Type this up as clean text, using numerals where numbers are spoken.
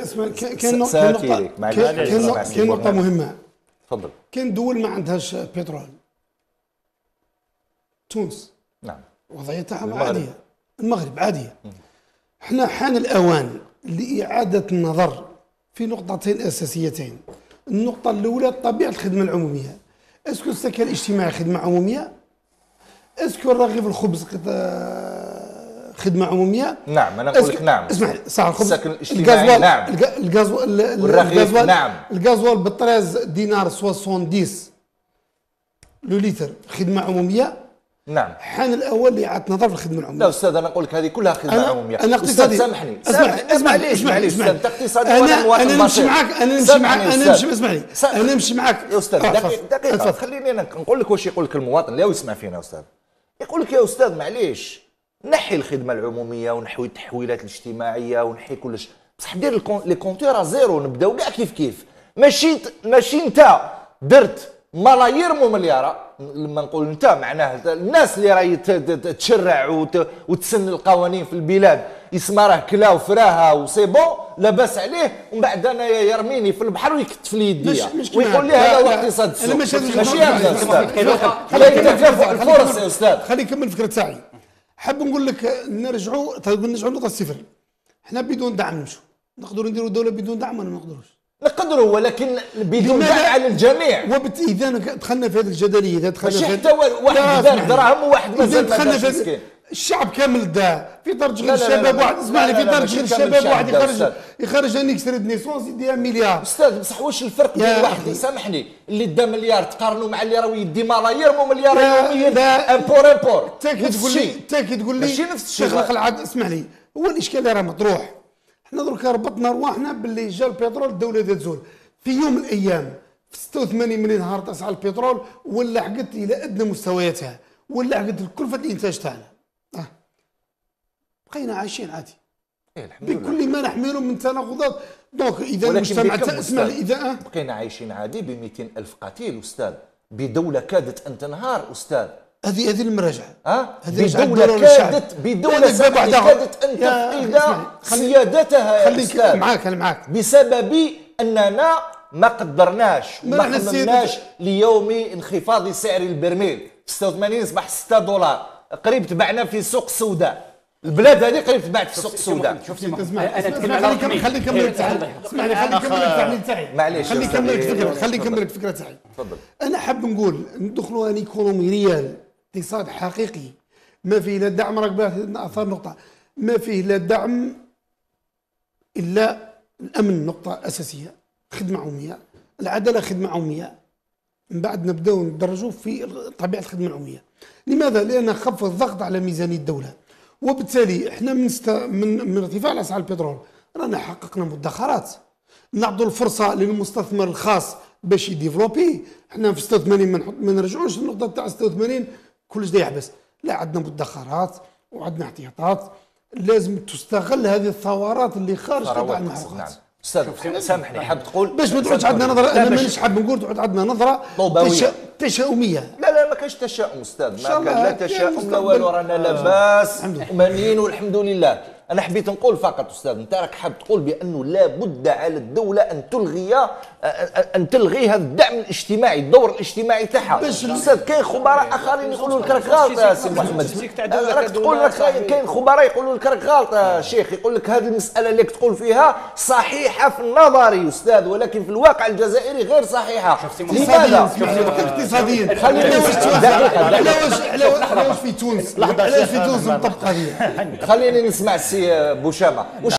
اسمع، كاين نقطة مهمة. تفضل. كاين دول ما عندهاش بترول. تونس نعم وضعيتها عادية، المغرب عادية. احنا حان الأوان لإعادة النظر في نقطتين أساسيتين. النقطة الأولى طبيعة الخدمة العمومية. اسكو السكن الاجتماعي خدمة عمومية؟ اسكو الرغيف الخبز خدمة عمومية؟ نعم أنا نقول لك نعم. اسمح لي، ساعة الخبز السكن الاجتماعي نعم. والرغيف نعم. الغازوال ب 13 دينار 70 لو لتر خدمة عمومية؟ نعم. حان الاول لاعاده النظر في الخدمه العموميه. لا استاذ انا نقول لك هذه كلها خدمه عموميه. انا اقتصادي. سامحني معليش استاذ انت اقتصادي وانا مواطن انا نمشي معاك اسمح لي انا نمشي معاك يا استاذ. دقيقه خليني انا نقول لك واش يقول لك المواطن اللي يسمع فينا يا استاذ. يقول لك يا استاذ معليش نحي الخدمه العموميه ونحوي التحويلات الاجتماعيه ونحي كلش، بصح دير لي كونتور زيرو، نبداو كاع كيف ماشي انت درت ملايير ومليارات. لما نقول انت معناه الناس اللي راهي تشرع وتسن القوانين في البلاد يسمى راه كلا وفراها وسي بون لاباس عليه، ومن بعد انا يرميني في البحر ويكتف لي يديا ويقول لي هذا هو اقتصاد السوق. ماشي هذا استاذ. الفرص يا استاذ. خليني نكمل الفكره تاعي. حاب نقول لك نرجعوا لنقطه الصفر. احنا بدون دعم نمشوا، نقدروا نديروا دوله بدون دعم ولا ما نقدروش؟ نقدروا ولكن بدون دعم على الجميع. اذا دخلنا في هذه الجدليه، اذا دخلنا ماشي حتى واحد دار دراهم وواحد مازال ما دارش مسكين. الشعب كامل دا في درجه غير الشباب واحد، اسمعني، في درجه غير الشباب واحد يخرج ان اكستري دو نيسونس يديها مليار. استاذ بصح واش الفرق بين واحد سامحني اللي دا مليار تقارنوا مع اللي راه يدي ملايير ومليار يوميا امبور تاكي تقول لي ماشي نفس الشيء. شيخ العاد اسمح لي، هو الاشكال اللي راه مطروح. احنا دركا ربطنا رواحنا باللي جا البترول الدوله تزول في يوم من الايام في 86 ملي انهارت اسعار البترول ولا حقت الى ادنى مستوياتها، ولا حقت كلفه الانتاج تاعنا. بقينا عايشين عادي بكل ما نحمله من تناقضات. دونك اذا المجتمع اسمع لي، اذا بقينا عايشين عادي ب 200,000 قتيل استاذ، بدوله كادت ان تنهار استاذ. هذه المراجعه. بدوله كادت ان تفقد سيادتها يا استاذ. انا معاك بسبب اننا ما قدرناش وما خممناش ليوم انخفاض سعر البرميل. 86 اصبح 6 دولار، قريب تبعنا في سوق السوداء. البلاد هذه قريب تباعت في السوق السوداء. شفتي انا اتكلم على خلي نكمل التحليل. اسمعني خلي نكمل التحليل تاعي. معليش خلي نكمل الفكره، خلي نكمل الفكره تاعي. تفضل. انا حاب نقول ندخلوا ان ايكونومي ريال، اقتصاد حقيقي ما فيه لا دعم. راك باغي اثار نقطه ما فيه لا دعم الا الامن، نقطه اساسيه، خدمه عموميه، العداله خدمه عموميه. من بعد نبداو ندرجوا في طبيعه الخدمه العموميه. لماذا؟ لان خفض الضغط على ميزانيه الدوله، وبالتالي احنا من ارتفاع الاسعار البترول رانا حققنا مدخرات. نعطوا الفرصه للمستثمر الخاص باش يديفلوبي. احنا في 86 ما نرجعوش للنقطه تاع 86 كلش دا يحبس، لا عندنا مدخرات وعندنا احتياطات لازم تستغل هذه الثورات اللي خارجه تاع المحروقات. نعم. استاذ سامحني، حاب تقول باش ما تعودش عندنا نظره، انا مانيش حاب نقول تعود عندنا نظره تشاؤميه. لا ما كاينش تشاؤم استاذ، ما كان لا تشاؤم لا والو، رانا لاباس ومانيين والحمد لله. انا حبيت نقول فقط استاذ انت راك حاب تقول بانه لابد على الدوله ان تلغي هذا الدعم الاجتماعي، الدور الاجتماعي تاعها. استاذ كاين خبراء اخرين يقولوا لك راك غلط يا سي محمد، راك تقول لك كاين خبراء يقولوا لك راك غلط يا شيخ، يقول لك هذه المساله اللي تقول فيها صحيحه في النظري استاذ، ولكن في الواقع الجزائري غير صحيحه. لماذا؟ اقتصاديا. علاش في تونس؟ علاش في تونس مطبقه هذه؟ خليني نسمع السي بوشامه.